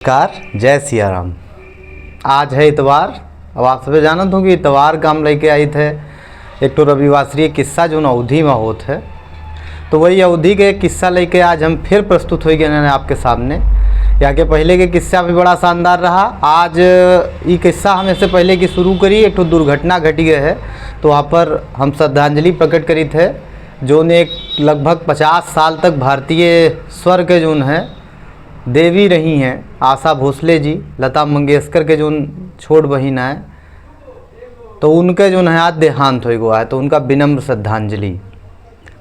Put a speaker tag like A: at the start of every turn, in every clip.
A: Car जय सिया राम। आज है इतवार। अब आप सभी जानत हो कि इतवार का हम लेके आई थे एक तो रविवासरीय किस्सा जो अवधि में होत है। तो वही अवधि के एक किस्सा लेके आज हम फिर प्रस्तुत हो गए आपके सामने। यहाँ के पहले के किस्सा भी बड़ा शानदार रहा। आज ये किस्सा हम इससे पहले की शुरू करी। एक तो दुर्घटना घटी गई है तो वहाँ पर हम श्रद्धांजलि प्रकट करी थे जो ने एक लगभग 50 साल तक भारतीय स्वर के जो है देवी रही हैं आशा भोसले जी, लता मंगेशकर के जो छोट बहन है, तो उनके जो है आज देहांत हो गया है। तो उनका विनम्र श्रद्धांजलि।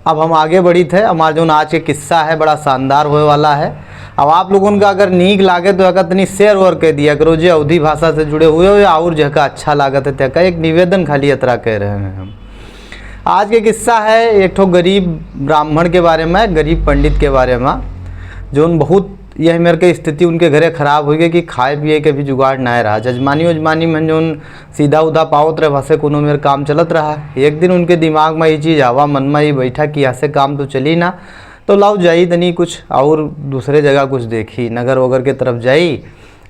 A: अब हम आगे बढ़ी थे। हमारा जो आज के किस्सा है बड़ा शानदार होने वाला है। अब आप लोगों का अगर नीक लागे तो इतनी शेयर और कह दिया करो जो अवधि भाषा से जुड़े हुए हो या और जगह अच्छा लागत है तक एक निवेदन खाली यात्रा कह रहे हैं हम। आज के किस्सा है एक ठो गरीब ब्राह्मण के बारे में, गरीब पंडित के बारे में, जो बहुत यह मेरे के स्थिति उनके घरे ख़राब हो गई कि खाए पिए के भी जुगाड़ ना रहा। जजमानी उजमानी में जो सीधा उधा पावत रहे वैसे कोनो मेरे काम चलत रहा। एक दिन उनके दिमाग में ये चीज़ आवा, मन में ये बैठा कि ऐसे काम तो चली ना, तो लाओ जाई तनी कुछ और दूसरे जगह कुछ देखी, नगर वगर के तरफ जाई,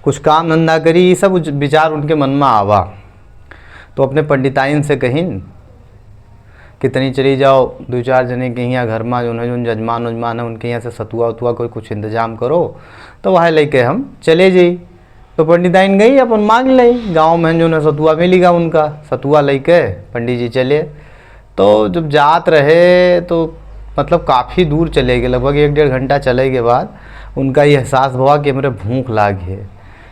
A: कुछ काम धंधा करी। ये सब विचार उनके मन में आवा। तो अपने पंडिताइन से कहिन कितनी चली जाओ 2-4 जने के यहाँ घर में जो है जो जजमान उजमान है उनके यहाँ से सतुआ उतुआ कोई कुछ इंतजाम करो। तो वह लेके हम चले जाई। तो पंडिताइन गई अपन मांग ली। गांव में जो है सतुआ मिलेगा उनका, सतुआ लेके पंडित जी चले। तो जब जात रहे तो मतलब काफ़ी दूर चले गए, लगभग 1-1.5 घंटा चले के बाद उनका ये एहसास हुआ कि मेरे भूख लाग है।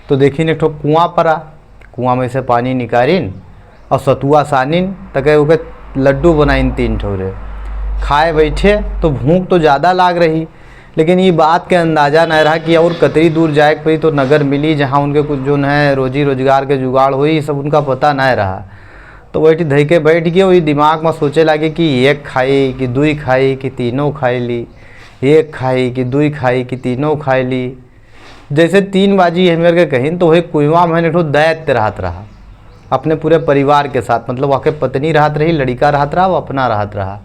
A: तो देखिन एक ठो कुआँ पड़ा, कुआँ में से पानी निकालिन और सतुआ सानिन तक उके लड्डू बनाइन 3 ठोरे खाए बैठे। तो भूख तो ज़्यादा लाग रही, लेकिन ये बात के अंदाज़ा नहीं रहा कि और कतरी दूर जाए पड़ी तो नगर मिली जहाँ उनके कुछ जो है रोजी रोजगार के जुगाड़ हुई, ये सब उनका पता नहीं रहा। तो वही धई के बैठ गए। वही दिमाग में सोचे लगे कि एक खाई कि 2 खाई कि तीनों खाई ली, एक खाई कि 2 खाई कि तीनों खाई ली। जैसे 3 बाजी है मेरे के कहीं तो वही कुआं में एक दैत्य रहत रहा अपने पूरे परिवार के साथ, मतलब वहाँ के पत्नी रहत रही, लड़का रहत रहा, वो अपना रहत रहा।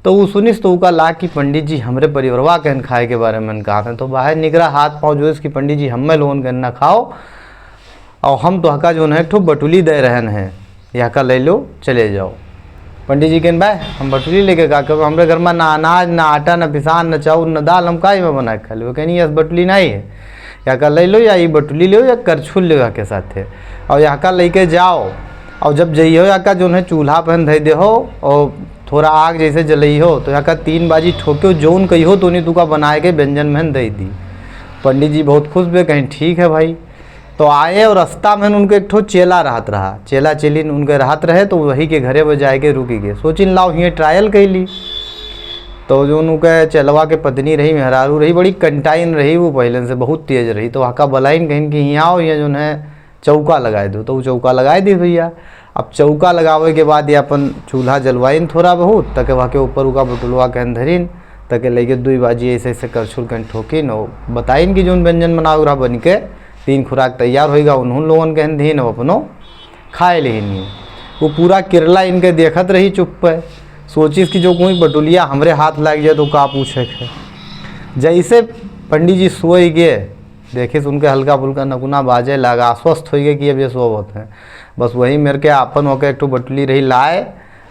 A: तो वो सुनिस तो उका ला कि पंडित जी हमरे परिवारवा कहन खाए के बारे में कहा था। तो बाहर निकला हाथ पाँव जो इसकी पंडित जी हमें लोन कहना खाओ और हम तो हका जो है एक ठो बटुली दे रहन हैं, यहाँ का ले लो चले जाओ। पंडित जी कहन भाई हम बटुली लेके का कब हमारे घर में ना अनाज ना आटा ना पिसान ना चाउर ना दाल, हम काई में बना के खा लो। कहनी यस बटुली नहीं है, यहाँ का ले लो या ये बटुली ले या करछुल ले के साथ है और यहाँ का लेके जाओ। और जब जइहो यहाँ का जो है चूल्हा पहन धै दे हो और थोड़ा आग जैसे जलई हो तो यहाँ का 3 बाजी ठोके जौन कही हो तो नहीं तुका बनाए के व्यंजन में दे दी। पंडित जी बहुत खुश हुए, कहीं ठीक है भाई। तो आए और रास्ता में उनके एक ठो चेला रहत रहा, चेला चेलिन उनके रहत रहे। तो वही के घरे वो जाए के रुकी गए। सोचिन लाओ हियाँ ट्रायल कैली। तो जो उनके चलवा के पत्नी रही, मेहरारू रही, बड़ी कंटाइन रही, वो पहले से बहुत तेज रही। तो वहाँ का बलाइन कहीं कि यहाँ आओ ये जो है चौका लगाए दो। तो वो चौका लगाए दी भैया। अब चौका लगावे के बाद ये अपन चूल्हा जलवाइन थोड़ा बहुत तक वहाँ के ऊपर उका बटुलवा कहन धरिन तक लेके 2 बाजी ऐसे ऐसे करछुल कहन ठोकिन और बताइन कि जो व्यंजन बनाओ रहा बन के 3 खुराक तैयार होगा। उन्होंने लोगन कहन दीन अपनो खाए लेनी। वो पूरा केरला इनके देखत रही चुप पे, सोचिस कि जो कोई बटुलिया हमरे हाथ लग जाए तो का पूछे है। जैसे पंडित जी सोए गए देखिस उनके हल्का फुल्का नगुना बाजे लगा, आश्वस्त हो गए कि अब ये सोवत है। बस वही मेरे के आपन होकर एक बटुली रही लाए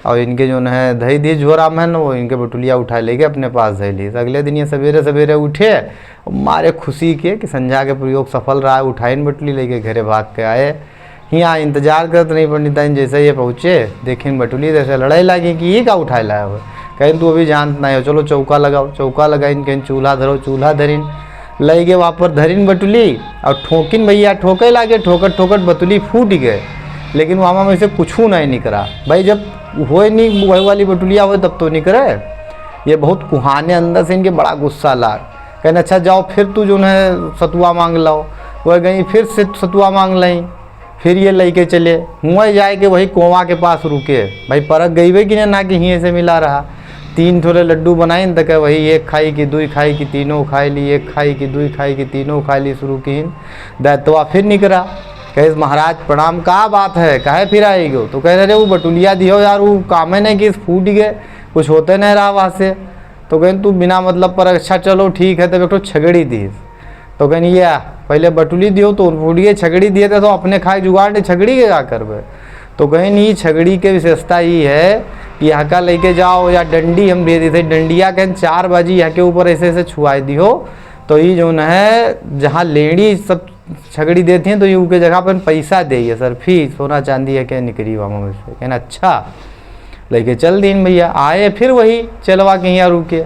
A: और इनके जो है दही दी झोरा में न वो इनके बटुलिया उठा लेके अपने पास धै ली। अगले दिन ये सवेरे सवेरे उठे और मारे खुशी के कि संध्या के प्रयोग सफल रहा है। उठाइन बटुली लेके घरे भाग के आए। यहाँ इंतजार करते नहीं पंडिताइन जैसे ये पहुँचे देखिन बटुली जैसे लड़ाई लगी कि ये का उठाए लाया हो। कहीं तू अभी जानत नहीं हो, चलो चौका लगाओ। चौका लगाइन कहीं चूल्हा धरो, चूल्हा धरिन लई गए वहाँ पर धरिन बटुली और ठोकिन भैया ठोके लागे। ठोकट ठोकट बटुली फूट गए, लेकिन वहाँ में से कुछ नहीं निकला। भाई जब होए नहीं वही वाली बटुलिया हो तब तो निकले। ये बहुत कुहाने अंदर से इनके बड़ा गुस्सा लाग। कहने अच्छा जाओ फिर तू जो है सतुआ मांग लाओ। वह गई फिर से सतुआ मांग लाई। फिर ये लेके चले हुआ जाए के वही कुआं के पास रुके। भाई परख गई कि ना कि यहीं से मिला रहा। 3 थोड़े लड्डू बनाए तक वही 1 खाई कि 2 खाई कि तीनों खाई ली, 1 खाई कि 2 खाई कि तीनों खाई ली शुरू की। दैतवा फिर निकला। कहे महाराज प्रणाम, का बात है काहे फिर आई गो। तो कह रहे वो बटुलिया दियो यार, वो काम है नहीं कि फूट गए, कुछ होते नहीं रहा वहाँ से। तो कहें तू बिना मतलब पर अच्छा चलो ठीक है। तब एक तो छगड़ी दी। तो कहनी ये पहले बटुली दियो तो फूटिए छगड़ी दिए थे तो अपने खाए जुगाड़ छगड़ी के का करबे। तो कहीं नहीं, छगड़ी के विशेषता ये है कि यहाँ का लेके जाओ या डंडी हम दे देते, डंडिया कहें 4 बाजी यहाँ के ऊपर ऐसे ऐसे छुआ दियो तो ये जो है जहाँ लेड़ी सब छगड़ी देती हैं तो ये उनके जगह पर पैसा दे सर फी सोना चांदी है क्या निकली वहाँ में से। कहना अच्छा लेके चल दिन भैया। आए फिर वही चलवा के यहाँ रुके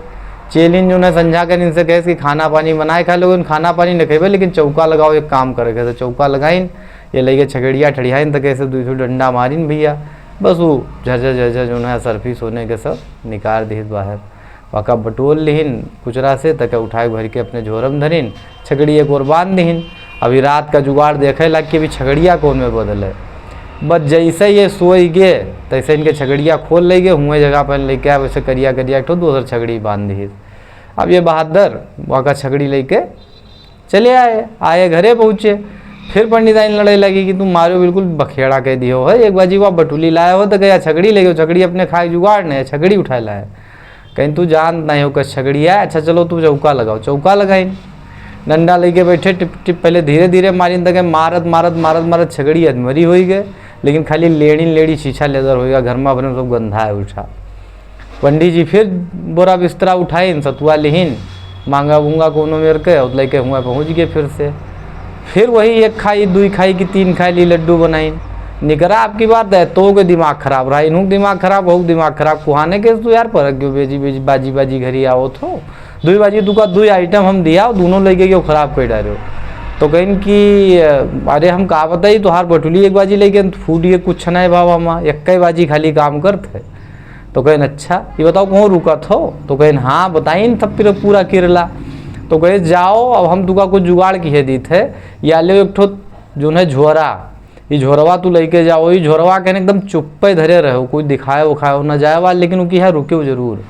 A: चेलिन जो है संझा कर इनसे कहे कि खाना पानी बनाए खा लोग, खाना पानी न खेबे लेकिन चौका लगाओ एक काम करे तो चौका लगाइन ये लेके छगड़िया ठड़ियाइन तो कैसे 2 डंडा मारिन भैया, बस वो झझा झझा जो है सरफी सोने के सब निकाल दी बाहर। वका बटोल लिहिन कुचरा से तक उठाए भर के अपने झोरम धरिन, छगड़ी एक और बांध दीन। अभी रात का जुगाड़ देखे लग के अभी छगड़िया कौन में बदले, बस जैसे ये सोई गे तैसे इनके छगड़िया खोल ले गए हुए जगह पर लेके आए वैसे करिया करिया एक दूसर छगड़ी बांध दी। अब ये बहादुर वहाँ का छगड़ी लेके चले आए घरे पहुँचे। फिर पंडिताइन लड़ाई लगी कि तुम मारो बिल्कुल बखेड़ा कह दियो है, एक बाजी वहाँ बटुली लाया हो तो क्या छगड़ी ले गए, छगड़ी अपने खाए जुगाड़ नहीं छगड़ी उठा लाए। कहीं तू जान नहीं हो कस छगड़ी है, अच्छा चलो तू चौका लगाओ, चौका लगाइन डंडा लेके बैठे टिप टिप पहले धीरे धीरे मारिन तक मारत मारत मारत मारत छगड़ी अधमरी हो गए, लेकिन खाली लेड़ी शीशा लेदर होगा घर में अपने सब गंधा है उठा। पंडित जी फिर बोरा बिस्तरा उठाइन सतुआ लिहिन मांगा बूंगा कोनो मेर के और लेके हुआ पहुँच गए फिर वही 1 खाई 2 खाई कि 3 खाई ली लड्डू बनाइन। निकरा आपकी बात है तो के दिमाग खराब रहा, इनू दिमाग खराब हो दिमाग खराब कुहाने के तू यार पर क्यों बेजी बाजी घरी आओ थो 2 बाजी तू का 2 आइटम हम दिया दोनों लेके क्यों खराब कर डालो। तो कहीं कि अरे हम कहा बताई तो हार बटुली 1 बाजी लेके फूटिए कुछ नहीं बाबा माँ 1 बाजी खाली काम करते। तो कहें अच्छा ये बताओ कौन रुका थो, तो कहें हाँ बताई तब फिर पूरा केरला। तो कहे जाओ अब हम तुका कुछ जुगाड़ किए दी थे या ले एक ठो जो है झोरा, ये झोरवा तू लेके जाओ, ये झोरवा कहने एकदम चुप्पे धरे रहो कोई दिखाए उखाए ना जाए वाल लेकिन उनकी है रुके जरूर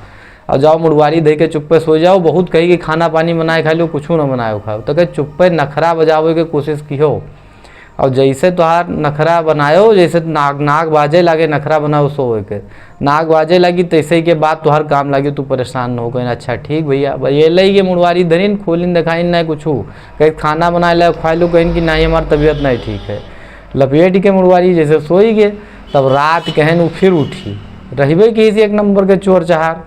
A: और जाओ मुड़वारी दे के चुप्पे सो जाओ। बहुत कही कि खाना पानी बनाए खा लो कुछ ना बनाए खाओ, तो कहे चुप्पे नखरा बजावे के कोशिश की हो और जैसे तुहार नखरा बनायो जैसे नाग बाजे लागे नखरा बनाओ सोए के नाग बाजे लगी तैसे के बाद तुहार काम लगे तू परेशान न हो। कहीं अच्छा ठीक भैया ये ले ये मुड़वारी धरिन खोलिन दिखाइन नहीं कुछ कहीं खाना बनाए ला खा लो कहीं कि नहीं हमारी तबीयत नहीं ठीक है लपेट के मुड़वारी जैसे सोई गए। तब रात कहन वो फिर उठी रहीबे की 1 नंबर के चोर चहार।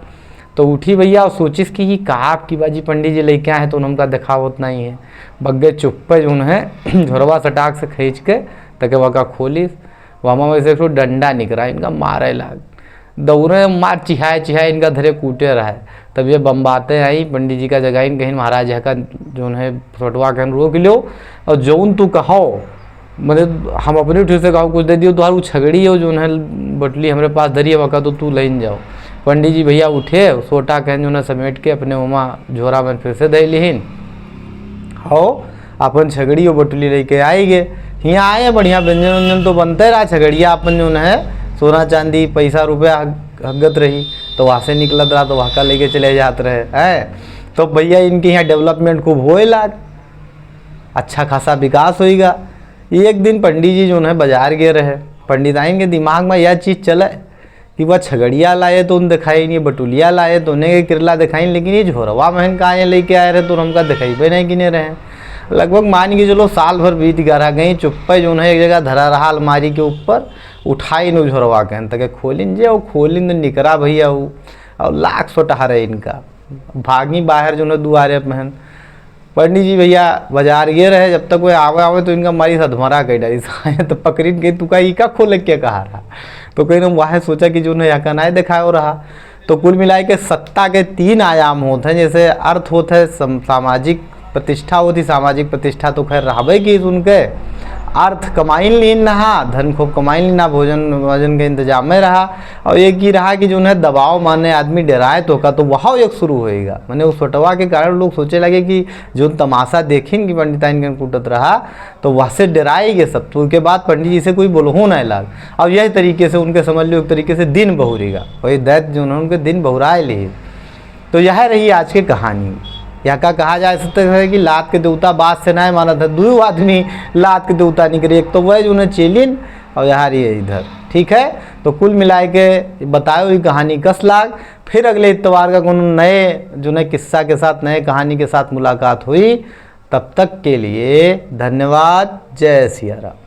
A: तो उठी भैया और सोचिस कि ये कहा आपकी बाजी पंडित जी लेके आए तो उनका दिखावत नहीं है, बग्गे चुप्पे जो है झोरवा सटाक से खींच के तके वका खोलिस वहाँ वैसे एक डंडा निकला इनका मारे लाग दौड़े मार चिहाए इनका धरे कूटे रहा। तब ये बम्बाते आई पंडित जी का जगह कहीं महाराज का जो है फोटवा कहन रोक लो और जौन तू कहो मतलब हम अपनी उठी से कहो कुछ दे दियो तो छगड़ी हो जो है बटली हमारे पास धरी है वका तो तू लेन जाओ। पंडित जी भैया उठे सोटा कहन जो है समेट के अपने उमा झोरा में फिर से दे लिहिन हो अपन छगड़ी और बटुली लेके आए गए। यहाँ आए बढ़िया व्यंजन व्यंजन तो बनते रहा, छगड़िया अपन जो है सोना चांदी पैसा रुपया हगत रही तो वहाँ से निकलत रहा तो वहाँ का लेके चले जाते रहे है। तो भैया इनके यहाँ डेवलपमेंट खूब होए लाग, अच्छा खासा विकास होएगा। एक दिन पंडित जी जो है बाजार गए रहे, पंडिताइन के दिमाग में यह चीज़ चले कि वह छगड़िया लाए तो उन दिखाई नहीं, बटुलिया लाए तो उन्हें के किरला दिखाई, लेकिन ये झोरवा महन का आए लेके आए रहे तो हमका दिखाई पे नहीं किने रहे। लगभग मान के चलो साल भर बीत गया गई चुप्पे जो है एक जगह धरा रहा अलमारी के ऊपर उठाई नो झोरवा कहन तक खोलिन जे खोलिन तो निकरा भैया वो और लाख सोटा रहे इनका भागी बाहर जो है दुआरे पहन। पंडित जी भैया बाजार ये रहे जब तक वो आवे तो इनका मारी सधमरा कह डाली तो पकड़िन के तू का ई का खोल के कहा रहा। तो कहीं वहाँ सोचा कि जो है यहाँ का नहीं दिखाया हो रहा। तो कुल मिलाए के सत्ता के 3 आयाम होते हैं, जैसे अर्थ होता है सामाजिक प्रतिष्ठा होती, सामाजिक प्रतिष्ठा तो खैर रहबे की उनके अर्थ कमाइन लीन नहा धन खूब कमाइन लीना भोजन वजन के इंतजाम में रहा। और एक ही रहा कि जो है दबाव माने आदमी डराए तो का तो वहाँ एक शुरू होएगा। मैंने उस फोटवा के कारण लोग सोचे लगे कि जो तमाशा देखें कि पंडिताइन के कूटत रहा तो वहाँ से डराएंगे सब। तो उसके बाद पंडित जी से कोई बोलहो नहीं लाग। अब यही तरीके से उनके समझ लो एक तरीके से दिन बहुरेगा वही दैत जो उनके दिन बहुराए ले। तो यह रही आज की कहानी। यहाँ का कहा जा सकता है कि लात के देवता बात से नहीं माना था, 2 आदमी लात के देवता निकले, एक तो वह जो उन्हें चेलिन और यहाँ ये इधर। ठीक है, तो कुल मिलाए के बताए हुई कहानी कस लाग। फिर अगले इतवार का कोनो नए जो नए किस्सा के साथ नए कहानी के साथ मुलाकात हुई। तब तक के लिए धन्यवाद। जय सिया राम।